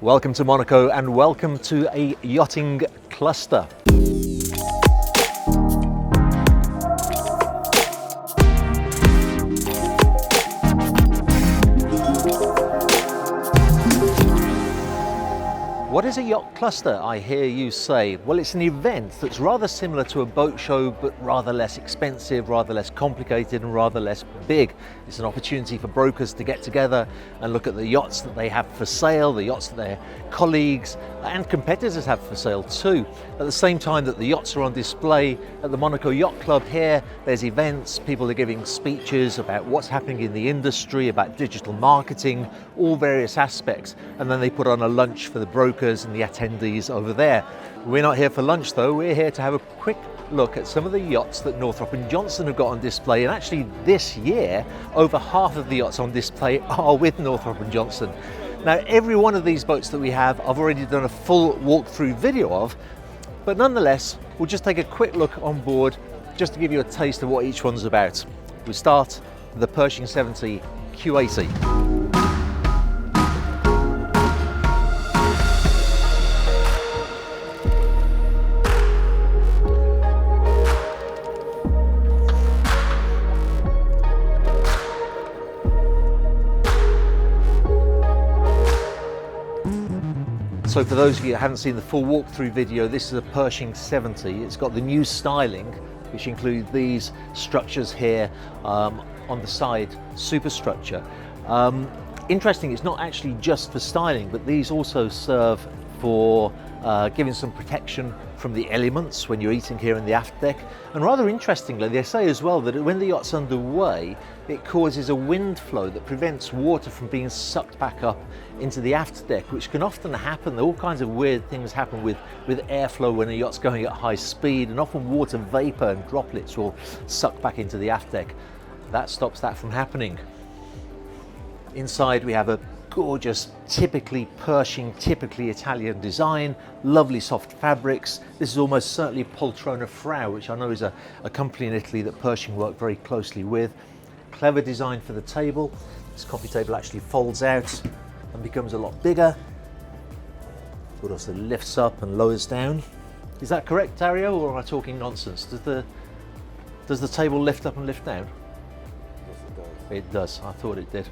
Welcome to Monaco and welcome to a yachting cluster. What is a yacht cluster, I hear you say? Well, it's an event that's rather similar to a boat show, but rather less expensive, rather less complicated, and rather less big. It's an opportunity for brokers to get together and look at the yachts that they have for sale, the yachts that their colleagues and competitors have for sale too. At the same time that the yachts are on display at the Monaco Yacht Club here, there's events, people are giving speeches about what's happening in the industry, about digital marketing, all various aspects, and then they put on a lunch for the brokers and the attendees over there. We're not here for lunch though, we're here to have a quick look at some of the yachts that Northrop & Johnson have got on display, and actually this year over half of the yachts on display are with Northrop & Johnson. Now every one of these boats that we have I've already done a full walkthrough video of, but nonetheless we'll just take a quick look on board just to give you a taste of what each one's about. We start with the Pershing 70 Q80. So for those of you that haven't seen the full walkthrough video, this is a Pershing 70. It's got the new styling, which include these structures here on the side, superstructure. Interesting, it's not actually just for styling, but these also serve for giving some protection from the elements when you're eating here in the aft deck. And rather interestingly, they say as well that when the yacht's underway, it causes a wind flow that prevents water from being sucked back up into the aft deck, which can often happen. All kinds of weird things happen with airflow when a yacht's going at high speed, and often water vapor and droplets will suck back into the aft deck. That stops that from happening. Inside we have a gorgeous, typically Pershing, typically Italian design, lovely soft fabrics. This is almost certainly Poltrona Frau, which I know is a company in Italy that Pershing worked very closely with. Clever design for the table. This coffee table actually folds out and becomes a lot bigger. It also lifts up and lowers down. Is that correct, Dario, or am I talking nonsense? Does the table lift up and lift down? Yes, it does. It does, I thought it did.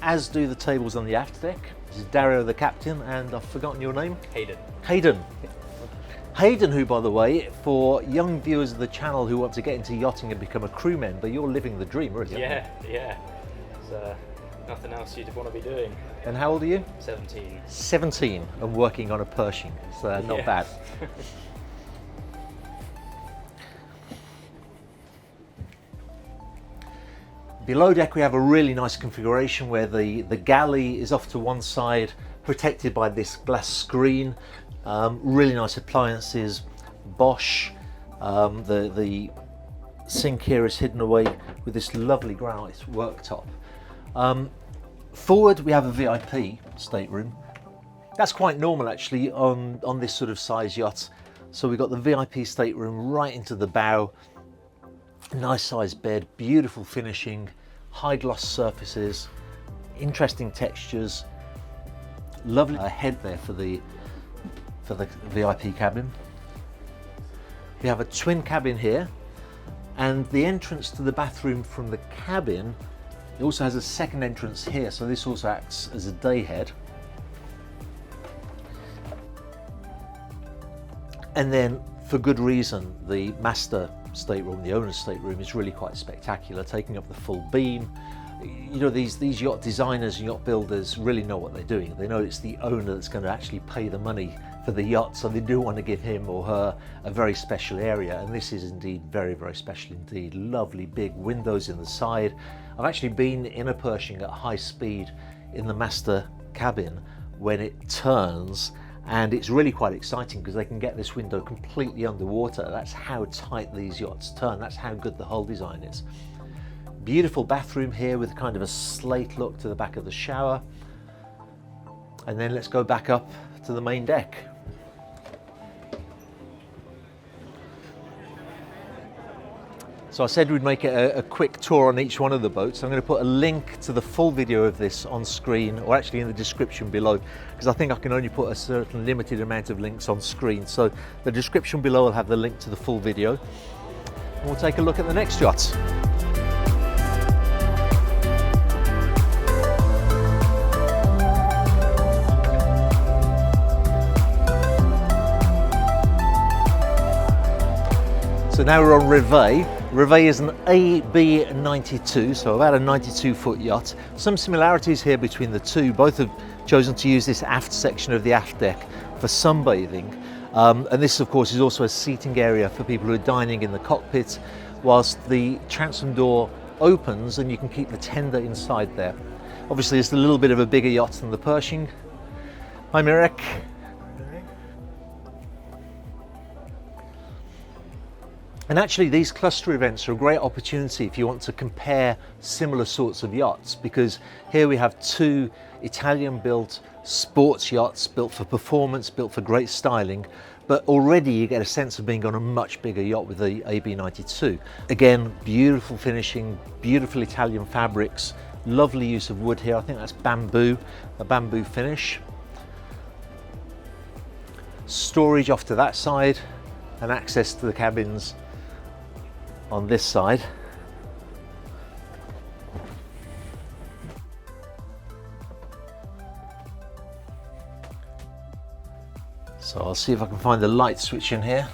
As do the tables on the aft deck. This is Dario, the captain, and I've forgotten your name? Hayden. Hayden, who, by the way, for young viewers of the channel who want to get into yachting and become a crew member, you're living the dream, really. Yeah. There's nothing else you'd want to be doing. And how old are you? 17. 17 and working on a Pershing, so not bad. Below deck we have a really nice configuration where the galley is off to one side, protected by this glass screen. Really nice appliances, Bosch. The sink here is hidden away with this lovely granite worktop. Forward we have a VIP stateroom. That's quite normal actually on this sort of size yacht. So we've got the VIP stateroom right into the bow. Nice sized bed, beautiful finishing, high gloss surfaces, interesting textures, lovely head there for the VIP cabin. We have a twin cabin here, and the entrance to the bathroom from the cabin, it also has a second entrance here, so this also acts as a day head. And then, for good reason, the master stateroom, the owner's stateroom, is really quite spectacular, taking up the full beam. You know, these yacht designers and yacht builders really know what they're doing. They know it's the owner that's going to actually pay the money for the yacht, so they do want to give him or her a very special area, and this is indeed very, very special indeed. Lovely big windows in the side. I've actually been in a Pershing at high speed in the master cabin when it turns, and it's really quite exciting because they can get this window completely underwater. That's how tight these yachts turn. That's how good the hull design is. Beautiful bathroom here with kind of a slate look to the back of the shower. And then let's go back up to the main deck. So I said we'd make it a quick tour on each one of the boats. I'm going to put a link to the full video of this on screen, or actually in the description below, because I think I can only put a certain limited amount of links on screen. So the description below will have the link to the full video. And we'll take a look at the next yacht. So now we're on Reveille. Reveille is an AB92, so about a 92-foot yacht. Some similarities here between the two. Both have chosen to use this aft section of the aft deck for sunbathing. And this, of course, is also a seating area for people who are dining in the cockpit, whilst the transom door opens and you can keep the tender inside there. Obviously, it's a little bit of a bigger yacht than the Pershing. Hi, Mirek. And actually these cluster events are a great opportunity if you want to compare similar sorts of yachts, because here we have two Italian built sports yachts built for performance, built for great styling, but already you get a sense of being on a much bigger yacht with the AB92. Again, beautiful finishing, beautiful Italian fabrics, lovely use of wood here. I think that's bamboo, a bamboo finish. Storage off to that side and access to the cabins on this side. So I'll see if I can find the light switch in here.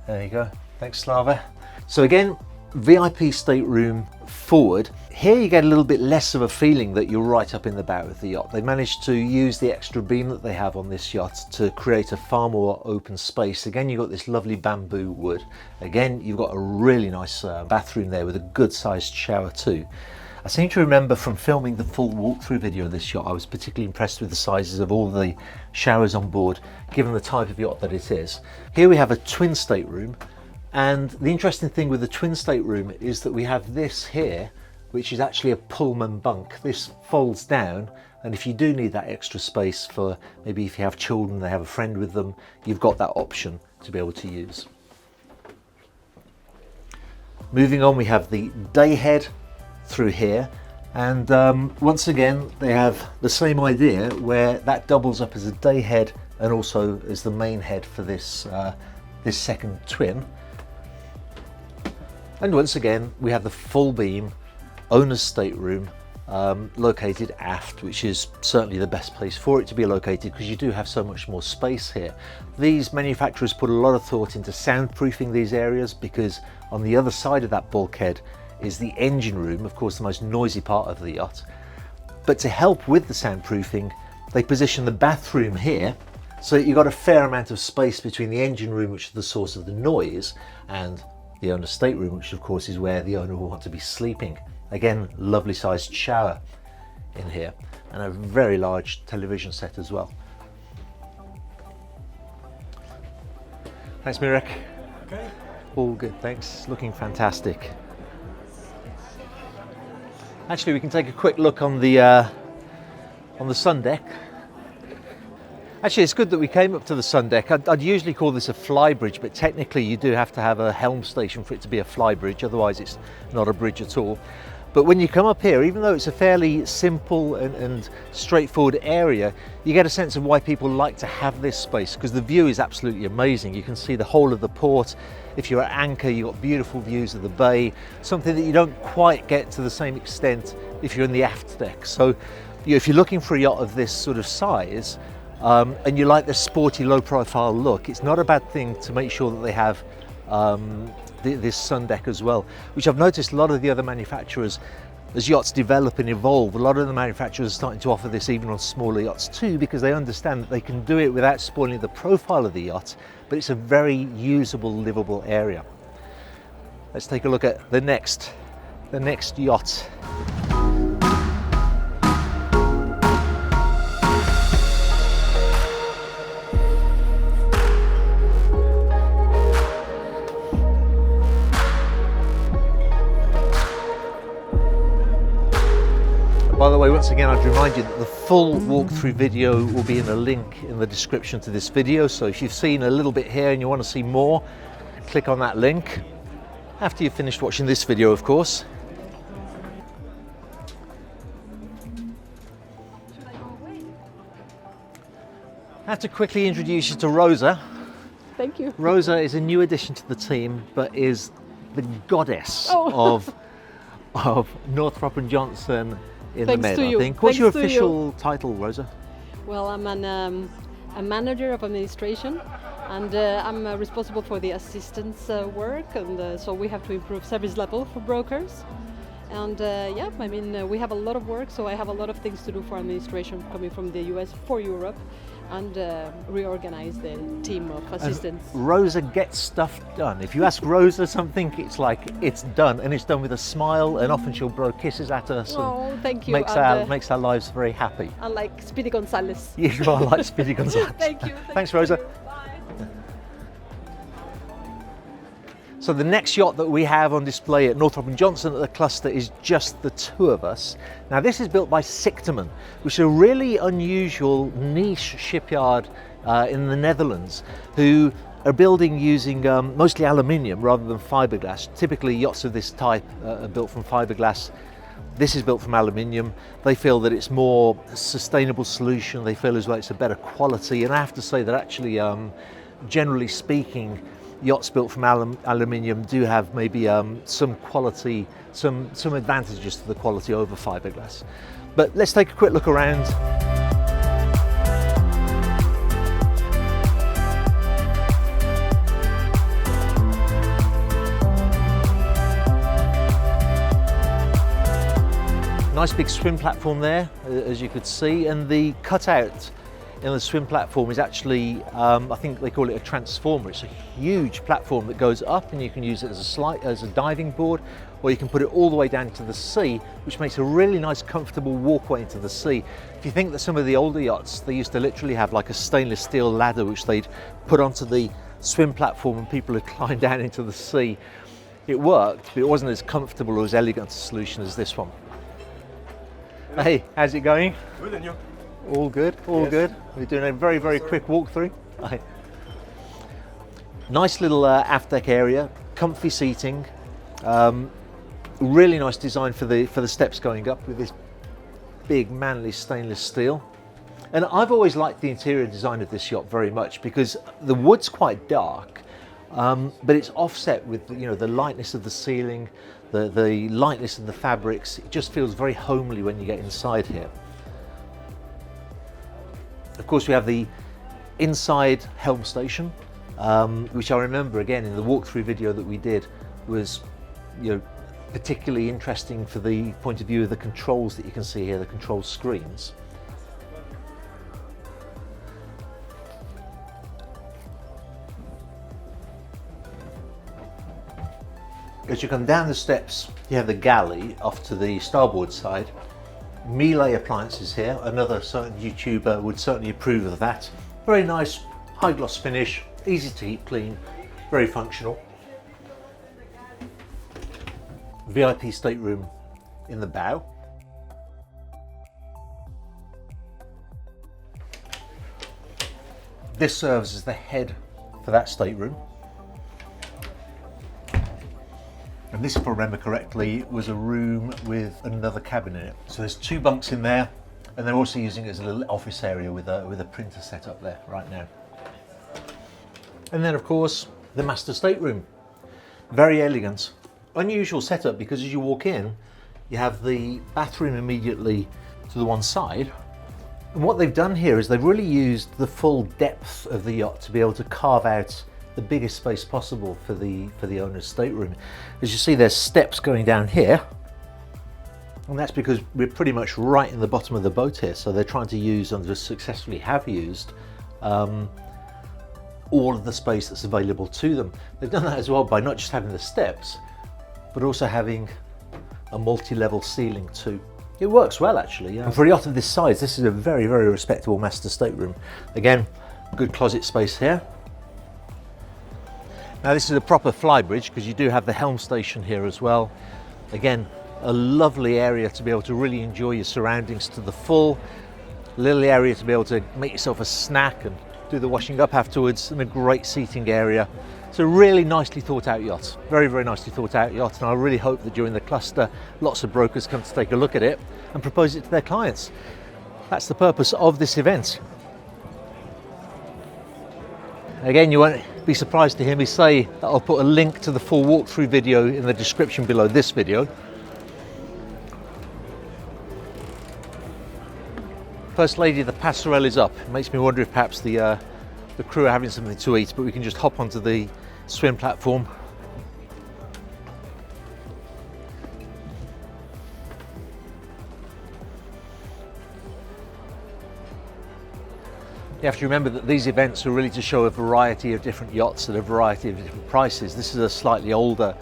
There you go. Thanks, Slava. So again, VIP stateroom forward. Here you get a little bit less of a feeling that you're right up in the bow of the yacht. They managed to use the extra beam that they have on this yacht to create a far more open space. Again, you've got this lovely bamboo wood. Again, you've got a really nice bathroom there with a good sized shower too. I seem to remember from filming the full walkthrough video of this yacht, I was particularly impressed with the sizes of all the showers on board, given the type of yacht that it is. Here we have a twin stateroom. And the interesting thing with the twin stateroom is that we have this here, which is actually a Pullman bunk. This folds down, and if you do need that extra space for maybe if you have children, they have a friend with them, you've got that option to be able to use. Moving on, we have the day head through here, and once again they have the same idea where that doubles up as a day head and also as the main head for this this second twin. And once again, we have the full beam owner's stateroom located aft, which is certainly the best place for it to be located because you do have so much more space here. These manufacturers put a lot of thought into soundproofing these areas, because on the other side of that bulkhead is the engine room, of course the most noisy part of the yacht. But to help with the soundproofing, they position the bathroom here, so you've got a fair amount of space between the engine room, which is the source of the noise, and the owner's stateroom, which of course is where the owner will want to be sleeping. Again, lovely sized shower in here, and a very large television set as well. Thanks, Mirek. Okay. All good, thanks. Looking fantastic. Actually, we can take a quick look on the sun deck. Actually, it's good that we came up to the sun deck. I'd usually call this a fly bridge, but technically you do have to have a helm station for it to be a fly bridge, otherwise it's not a bridge at all. But when you come up here, even though it's a fairly simple and straightforward area, you get a sense of why people like to have this space, because the view is absolutely amazing. You can see the whole of the port. If you're at anchor, you've got beautiful views of the bay, something that you don't quite get to the same extent if you're in the aft deck. So if you're looking for a yacht of this sort of size, and you like the sporty low profile look, it's not a bad thing to make sure that they have this sun deck as well, which I've noticed a lot of the other manufacturers, as yachts develop and evolve, a lot of the manufacturers are starting to offer this even on smaller yachts too, because they understand that they can do it without spoiling the profile of the yacht, but it's a very usable, livable area. Let's take a look at the next yacht. By the way, once again, I'd remind you that the full walkthrough video will be in a link in the description to this video. So if you've seen a little bit here and you want to see more, click on that link. After you've finished watching this video, of course. I have to quickly introduce you to Rosa. Thank you. Rosa is a new addition to the team, but is the goddess of Northrop and Johnson in the Med, I think. What's your official title, Rosa? Well, I'm a manager of administration, and I'm responsible for the assistance work, and so we have to improve service level for brokers. And yeah, I mean, we have a lot of work, so I have a lot of things to do for administration coming from the US for Europe, and reorganize the team of assistants. And Rosa gets stuff done. If you ask Rosa something, it's like it's done, and it's done with a smile, and often she'll blow kisses at us. Oh, thank you. Makes our lives very happy. Unlike Speedy Gonzalez. You are like Speedy Gonzalez. Thank you. Thanks, Rosa. Bye. So the next yacht that we have on display at Northrop & Johnson at the cluster is just the two of us. Now this is built by Sichterman, which is a really unusual niche shipyard in the Netherlands, who are building using mostly aluminium rather than fiberglass. Typically yachts of this type are built from fiberglass. This is built from aluminium. They feel that it's more sustainable solution. They feel as though it's a better quality. And I have to say that actually, generally speaking, yachts built from aluminium do have maybe some quality, some advantages to the quality over fiberglass. But let's take a quick look around. Nice big swim platform there, as you could see, and the cutout in the swim platform is actually, I think they call it a transformer. It's a huge platform that goes up, and you can use it as a diving board, or you can put it all the way down to the sea, which makes a really nice comfortable walkway into the sea. If you think that some of the older yachts, they used to literally have like a stainless steel ladder which they'd put onto the swim platform and people would climb down into the sea. It worked, but it wasn't as comfortable or as elegant a solution as this one. Hey, how's it going? Good, and you? All good, all good. We're doing a very, very quick walkthrough. Nice little aft deck area, comfy seating. Really nice design for the steps going up with this big manly stainless steel. And I've always liked the interior design of this yacht very much because the wood's quite dark, but it's offset with the lightness of the ceiling, the lightness of the fabrics. It just feels very homely when you get inside here. Of course, we have the inside helm station, which I remember again in the walkthrough video that we did was particularly interesting for the point of view of the controls that you can see here, the control screens. As you come down the steps, you have the galley off to the starboard side. Melee appliances here, another certain YouTuber would certainly approve of that. Very nice, high gloss finish, easy to keep clean, very functional. VIP stateroom in the bow. This serves as the head for that stateroom. And this, if I remember correctly, was a room with another cabin in it. So there's two bunks in there, and they're also using it as a little office area with a printer set up there right now. And then of course, the master stateroom. Very elegant. Unusual setup because as you walk in, you have the bathroom immediately to the one side. And what they've done here is they've really used the full depth of the yacht to be able to carve out the biggest space possible for the owner's stateroom. As you see, there's steps going down here, and that's because we're pretty much right in the bottom of the boat here, so they're trying to use, and just successfully have used, all of the space that's available to them. They've done that as well by not just having the steps, but also having a multi-level ceiling too. It works well actually, yeah. And for a yacht of this size, this is a very, very respectable master stateroom. Again, good closet space here. Now this is a proper flybridge because you do have the helm station here as well. Again, a lovely area to be able to really enjoy your surroundings to the full. A little area to be able to make yourself a snack and do the washing up afterwards, and a great seating area. It's a really nicely thought out yacht, very, very nicely thought out yacht, and I really hope that during the cluster lots of brokers come to take a look at it and propose it to their clients. That's the purpose of this event. Again, you won't be surprised to hear me say that I'll put a link to the full walkthrough video in the description below this video. First lady, the passerelle is up. It makes me wonder if perhaps the crew are having something to eat, but we can just hop onto the swim platform. You have to remember that these events are really to show a variety of different yachts at a variety of different prices. This is a slightly older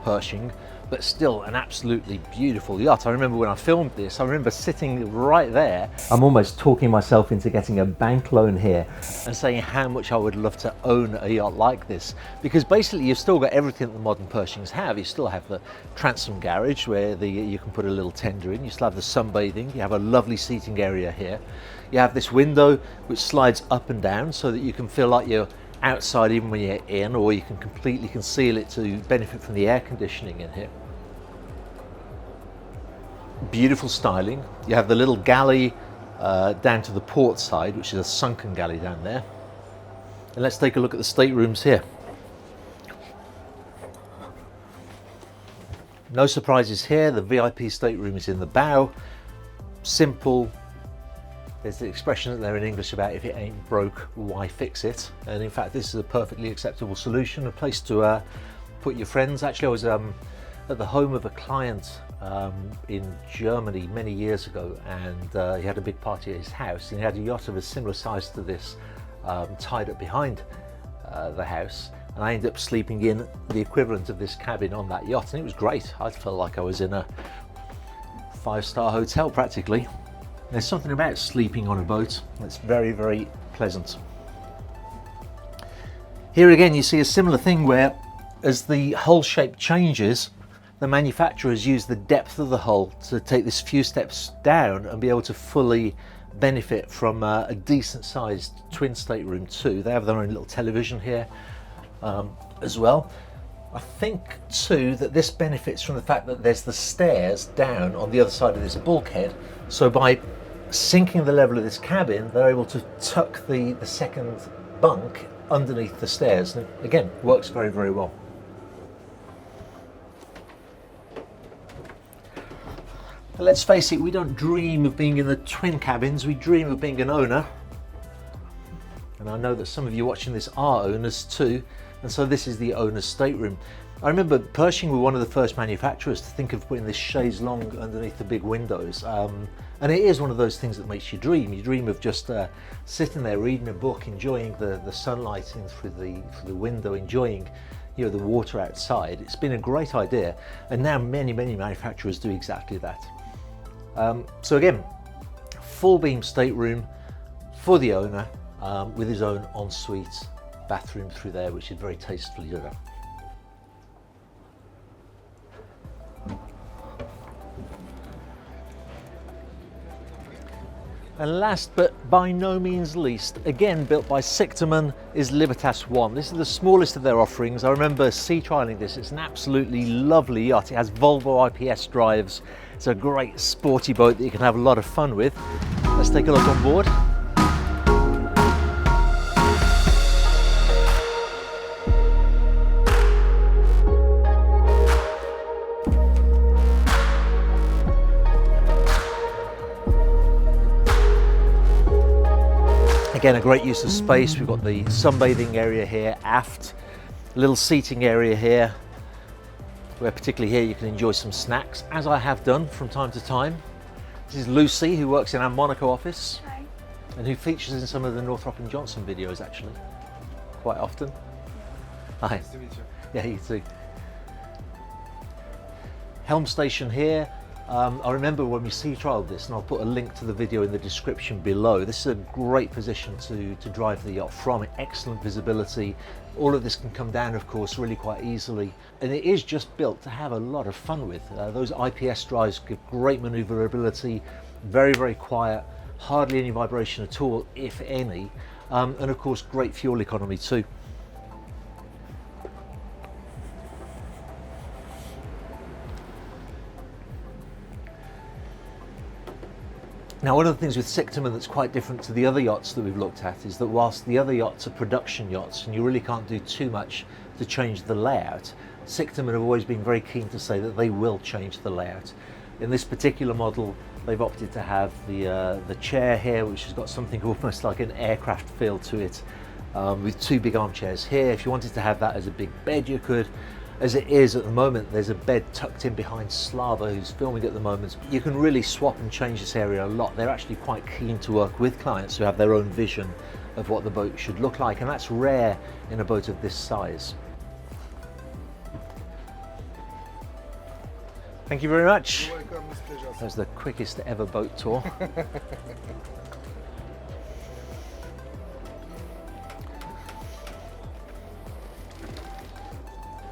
Pershing, but still an absolutely beautiful yacht. I remember when I filmed this, I remember sitting right there. I'm almost talking myself into getting a bank loan here and saying how much I would love to own a yacht like this, because basically you've still got everything that the modern Pershings have. You still have the transom garage where you can put a little tender in. You still have the sunbathing. You have a lovely seating area here. You have this window which slides up and down so that you can feel like you're outside even when you're in, or you can completely conceal it to benefit from the air conditioning in here. Beautiful styling. You have the little galley down to the port side, which is a sunken galley down there. And let's take a look at the staterooms here. No surprises here. The VIP stateroom is in the bow. Simple. There's the expression there in English about if it ain't broke, why fix it? And in fact, this is a perfectly acceptable solution, a place to put your friends. Actually, I was at the home of a client in Germany many years ago, and he had a big party at his house, and he had a yacht of a similar size to this tied up behind the house, and I ended up sleeping in the equivalent of this cabin on that yacht, and it was great. I felt like I was in a 5-star hotel practically. There's something about sleeping on a boat that's very, very pleasant. Here again you see a similar thing where as the hull shape changes, the manufacturers use the depth of the hull to take this few steps down and be able to fully benefit from a decent sized twin stateroom too. They have their own little television here as well. I think too that this benefits from the fact that there's the stairs down on the other side of this bulkhead, so by sinking the level of this cabin they're able to tuck the second bunk underneath the stairs, and again works very, very well. But let's face it, we don't dream of being in the twin cabins, we dream of being an owner, and I know that some of you watching this are owners too, and so this is the owner's stateroom. I remember Pershing were one of the first manufacturers to think of putting this chaise longue underneath the big windows, and it is one of those things that makes you dream. You dream of just sitting there reading a book, enjoying the sunlight in through the window, enjoying the water outside. It's been a great idea, and now many manufacturers do exactly that. So again, full beam stateroom for the owner with his own ensuite bathroom through there, which is very tastefully done. And last but by no means least, again built by Sichterman, is Libertas One. This is the smallest of their offerings. I remember sea trialing this. It's an absolutely lovely yacht. It has Volvo IPS drives. It's a great sporty boat that you can have a lot of fun with. Let's take a look on board. Again, a great use of space. We've got the sunbathing area here aft, a little seating area here, where particularly here you can enjoy some snacks, as I have done from time to time. This is Lucy, who works in our Monaco office. Hi. And who features in some of the Northrop & Johnson videos actually, quite often. Hi. Nice to meet you. Yeah, you too. Helm station here. I remember when we sea trialed this, and I'll put a link to the video in the description below. This is a great position to drive the yacht from. Excellent visibility. All of this can come down, of course, really quite easily. And it is just built to have a lot of fun with. Those IPS drives give great maneuverability, very, very quiet, hardly any vibration at all, if any. And of course, great fuel economy too. Now, one of the things with Sichterman that's quite different to the other yachts that we've looked at is that whilst the other yachts are production yachts and you really can't do too much to change the layout, Sichterman have always been very keen to say that they will change the layout. In this particular model, they've opted to have the chair here, which has got something almost like an aircraft feel to it, with two big armchairs here. If you wanted to have that as a big bed, you could. As it is at the moment, there's a bed tucked in behind Slava, who's filming at the moment. You can really swap and change this area a lot. They're actually quite keen to work with clients who have their own vision of what the boat should look like, and that's rare in a boat of this size. Thank you very much. You're welcome, Mr. Joseph. That was the quickest ever boat tour.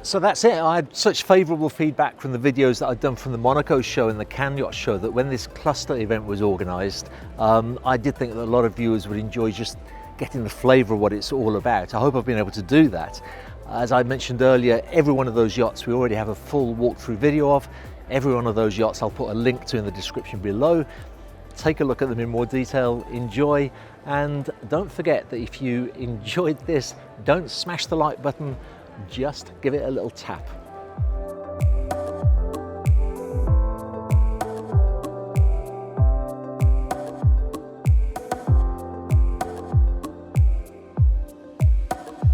So that's it. I had such favourable feedback from the videos that I'd done from the Monaco show and the Cannes Yacht show that when this cluster event was organised, I did think that a lot of viewers would enjoy just getting the flavour of what it's all about. I hope I've been able to do that. As I mentioned earlier, every one of those yachts we already have a full walkthrough video of. Every one of those yachts I'll put a link to in the description below. Take a look at them in more detail, enjoy, and don't forget that if you enjoyed this, don't smash the like button, just give it a little tap.